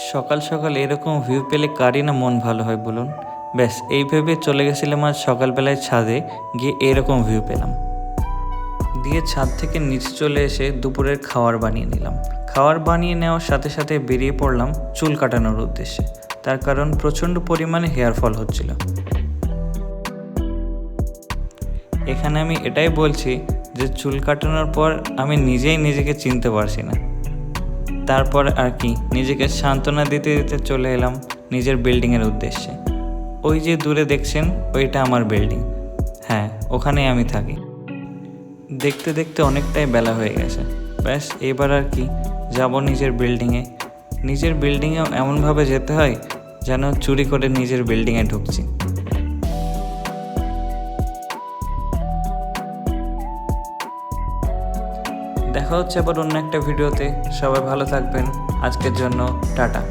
সকাল সকাল এরকম ভিউ পেলে কারই না মন ভালো হয় বলুন। ব্যাস এই ভেবে চলে গেছিলাম আজ সকালবেলায় ছাদে, গিয়ে এরকম ভিউ পেলাম। দিয়ে ছাদ থেকে নিচে চলে এসে দুপুরের খাবার বানিয়ে নিলাম। খাবার বানিয়ে নেওয়ার সাথে সাথে বেরিয়ে পড়লাম চুল কাটানোর উদ্দেশ্যে, তার কারণ প্রচণ্ড পরিমাণে হেয়ার ফল হচ্ছিল। এখানে আমি এটাই বলছি যে চুল কাটানোর পর আমি নিজেই নিজেকে চিনতে পারছি না। তারপর আর কি নিজেকে সান্ত্বনা দিতে দিতে চলে এলাম নিজের বিল্ডিংয়ের উদ্দেশ্যে। ওই যে দূরে দেখছেন ওইটা আমার বিল্ডিং, হ্যাঁ ওখানেই আমি থাকি। দেখতে দেখতে অনেকটাই বেলা হয়ে গেছে, ব্যাস এবার আর কি যাব নিজের বিল্ডিংয়ে। নিজের বিল্ডিংয়েও এমনভাবে যেতে হয় যেন চুরি করে নিজের বিল্ডিংয়ে ঢুকছি। দেখা হচ্ছে আবার অন্য একটা ভিডিওতে। সবাই ভালো থাকবেন, আজকের জন্য টাটা।